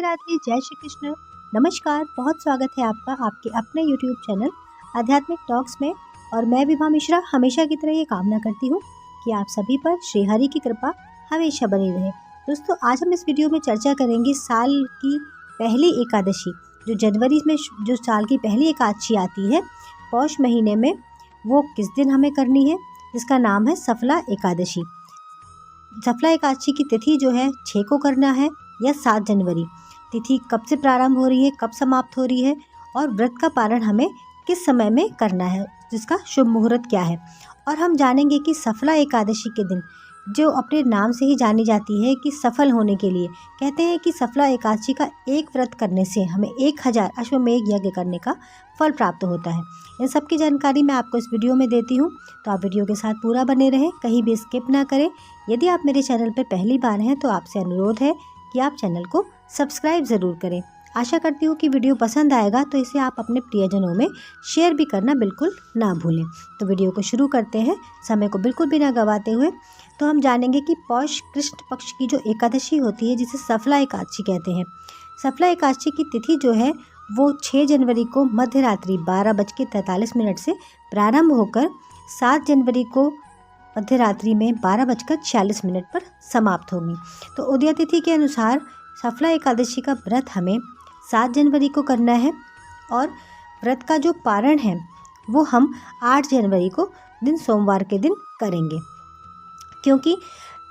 राधे, जय श्री कृष्ण। नमस्कार, बहुत स्वागत है आपका आपके अपने यूट्यूब चैनल आध्यात्मिक टॉक्स में। और मैं विभा मिश्रा हमेशा की तरह ये कामना करती हूँ कि आप सभी पर श्री हरि की कृपा हमेशा बनी रहे। दोस्तों, आज हम इस वीडियो में चर्चा करेंगे साल की पहली एकादशी, जो जनवरी में जो साल की पहली एकादशी आती है पौष महीने में, वो किस दिन हमें करनी है, जिसका नाम है सफला एकादशी। सफला एकादशी की तिथि जो है 6 को करना है या 7 जनवरी। तिथि कब से प्रारंभ हो रही है, कब समाप्त हो रही है, और व्रत का पारण हमें किस समय में करना है, जिसका शुभ मुहूर्त क्या है। और हम जानेंगे कि सफला एकादशी के दिन, जो अपने नाम से ही जानी जाती है कि सफल होने के लिए, कहते हैं कि सफला एकादशी का एक व्रत करने से हमें 1000 अश्वमेध यज्ञ करने का फल प्राप्त होता है। इन सब की जानकारी मैं आपको इस वीडियो में देती हूँ, तो आप वीडियो के साथ पूरा बने रहें, कहीं भी स्किप ना करें। यदि आप मेरे चैनल पर पहली बार हैं तो आपसे अनुरोध है कि आप चैनल को सब्सक्राइब ज़रूर करें। आशा करती हूँ कि वीडियो पसंद आएगा, तो इसे आप अपने प्रियजनों में शेयर भी करना बिल्कुल ना भूलें। तो वीडियो को शुरू करते हैं, समय को बिल्कुल भी ना गंवाते हुए। तो हम जानेंगे कि पौष कृष्ण पक्ष की जो एकादशी होती है, जिसे सफला एकादशी कहते हैं। सफला एकादशी की तिथि जो है वो 6 जनवरी को मध्य रात्रि 12:43 से प्रारंभ होकर 7 जनवरी को मध्य रात्रि में 12:46 पर समाप्त होगी। तो उदय तिथि के अनुसार सफला एकादशी का व्रत हमें 7 जनवरी को करना है, और व्रत का जो पारण है वो हम 8 जनवरी को दिन सोमवार के दिन करेंगे। क्योंकि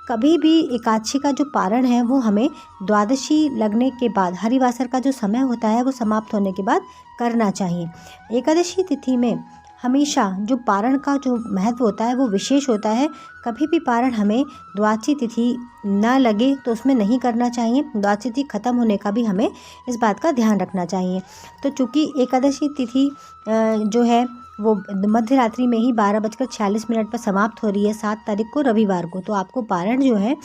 कभी भी एकादशी का जो पारण है वो हमें द्वादशी लगने के बाद, हरिवासर का जो समय होता है वो समाप्त होने के बाद करना चाहिए। एकादशी तिथि में हमेशा जो पारण का जो महत्व होता है वो विशेष होता है। कभी भी पारण हमें द्वादशी तिथि ना लगे तो उसमें नहीं करना चाहिए। द्वादशी तिथि खत्म होने का भी हमें इस बात का ध्यान रखना चाहिए। तो चूँकि एकादशी तिथि जो है वो मध्य रात्रि में ही 12:46 पर समाप्त हो रही है 7 तारीख को रविवार को, तो आपको पारण जो है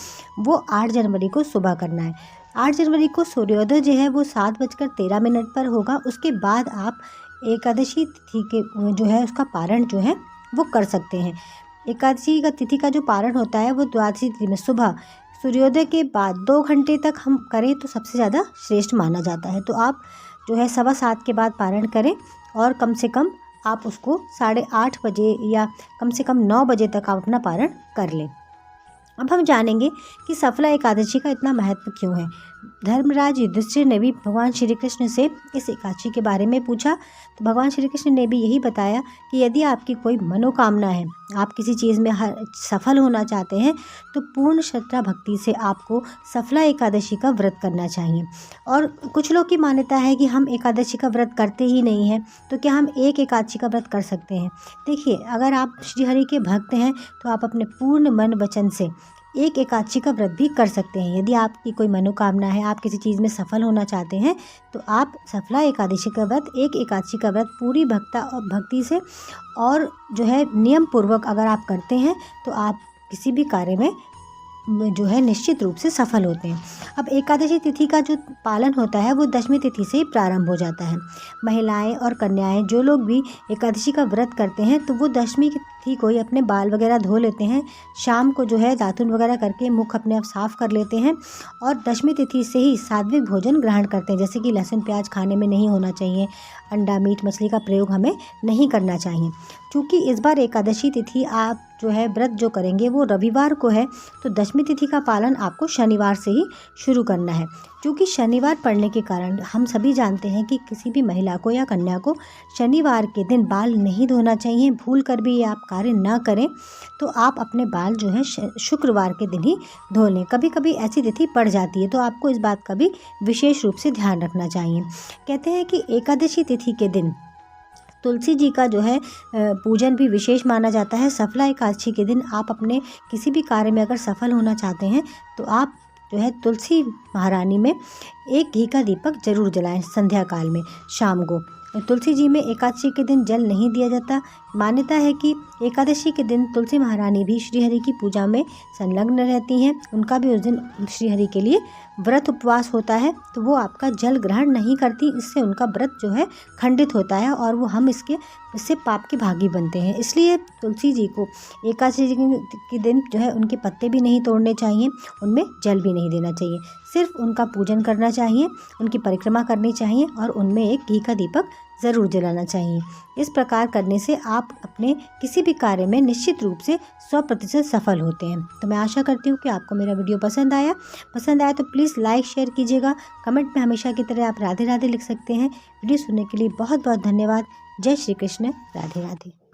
वो 8 जनवरी को सुबह करना है। 8 जनवरी को सूर्योदय जो है वो 7:13 पर होगा। उसके बाद आप एकादशी तिथि के जो है उसका पारण जो है वो कर सकते हैं। एकादशी का तिथि का जो पारण होता है वो द्वादशी तिथि में सुबह सूर्योदय के बाद 2 घंटे तक हम करें तो सबसे ज़्यादा श्रेष्ठ माना जाता है। तो आप जो है 7:15 के बाद पारण करें, और कम से कम आप उसको 8:30 बजे या कम से कम 9 बजे तक आप अपना पारण कर लें। अब हम जानेंगे कि सफला एकादशी का इतना महत्व क्यों है। धर्मराज युधिष्ठिर ने भी भगवान श्री कृष्ण से इस एकादशी के बारे में पूछा, तो भगवान श्री कृष्ण ने भी यही बताया कि यदि आपकी कोई मनोकामना है, आप किसी चीज़ में सफल होना चाहते हैं, तो पूर्ण श्रद्धा भक्ति से आपको सफला एकादशी का व्रत करना चाहिए। और कुछ लोग की मान्यता है कि हम एकादशी का व्रत करते ही नहीं हैं, तो क्या हम एक एकादशी का व्रत कर सकते हैं? देखिए, अगर आप श्रीहरि के भक्त हैं तो आप अपने पूर्ण मन वचन से एक एकादशी का व्रत भी कर सकते हैं। यदि आपकी कोई मनोकामना है, आप किसी चीज़ में सफल होना चाहते हैं, तो आप सफला एकादशी का व्रत, एक एकादशी का व्रत पूरी भक्ति से और जो है नियम पूर्वक अगर आप करते हैं तो आप किसी भी कार्य में जो है निश्चित रूप से सफल होते हैं। अब एकादशी तिथि का जो पालन होता है वो दशमी तिथि से ही प्रारंभ हो जाता है। महिलाएं और कन्याएं जो लोग भी एकादशी का व्रत करते हैं तो वो दशमी की तिथि को ही अपने बाल वगैरह धो लेते हैं, शाम को जो है दातुन वगैरह करके मुख अपने आप साफ कर लेते हैं, और दशमी तिथि से ही सात्विक भोजन ग्रहण करते हैं, जैसे कि लहसुन प्याज खाने में नहीं होना चाहिए, अंडा मीट मछली का प्रयोग हमें नहीं करना चाहिए। क्योंकि इस बार एकादशी तिथि आप जो है व्रत जो करेंगे वो रविवार को है, तो दशमी तिथि का पालन आपको शनिवार से ही शुरू करना है। क्योंकि शनिवार पड़ने के कारण हम सभी जानते हैं कि किसी भी महिला को या कन्या को शनिवार के दिन बाल नहीं धोना चाहिए। भूल कर भी ये आप कार्य ना करें, तो आप अपने बाल जो है शुक्रवार के दिन ही धो लें। कभी कभी ऐसी तिथि पड़ जाती है, तो आपको इस बात का भी विशेष रूप से ध्यान रखना चाहिए। कहते हैं कि एकादशी तिथि के दिन तुलसी जी का जो है पूजन भी विशेष माना जाता है। सफला एकादशी के दिन आप अपने किसी भी कार्य में अगर सफल होना चाहते हैं तो आप जो है तुलसी महारानी में एक घी का दीपक जरूर जलाएं संध्या काल में, शाम को। तुलसी जी में एकादशी के दिन जल नहीं दिया जाता, मान्यता है कि एकादशी के दिन तुलसी महारानी भी श्रीहरि की पूजा में संलग्न रहती हैं। उनका भी उस दिन श्रीहरि के लिए व्रत उपवास होता है, तो वो आपका जल ग्रहण नहीं करती। इससे उनका व्रत जो है खंडित होता है और वो हम इससे पाप के भागी बनते हैं। इसलिए तुलसी जी को एकादशी के दिन जो है उनके पत्ते भी नहीं तोड़ने चाहिए, उनमें जल भी नहीं देना चाहिए। सिर्फ उनका पूजन करना चाहिए, उनकी परिक्रमा करनी चाहिए और उनमें एक घी का दीपक ज़रूर जलाना चाहिए। इस प्रकार करने से आप अपने किसी भी कार्य में निश्चित रूप से 100% सफल होते हैं। तो मैं आशा करती हूँ कि आपको मेरा वीडियो पसंद आया तो प्लीज़ लाइक शेयर कीजिएगा। कमेंट में हमेशा की तरह आप राधे राधे लिख सकते हैं। वीडियो सुनने के लिए बहुत बहुत धन्यवाद। जय श्री कृष्ण। राधे राधे।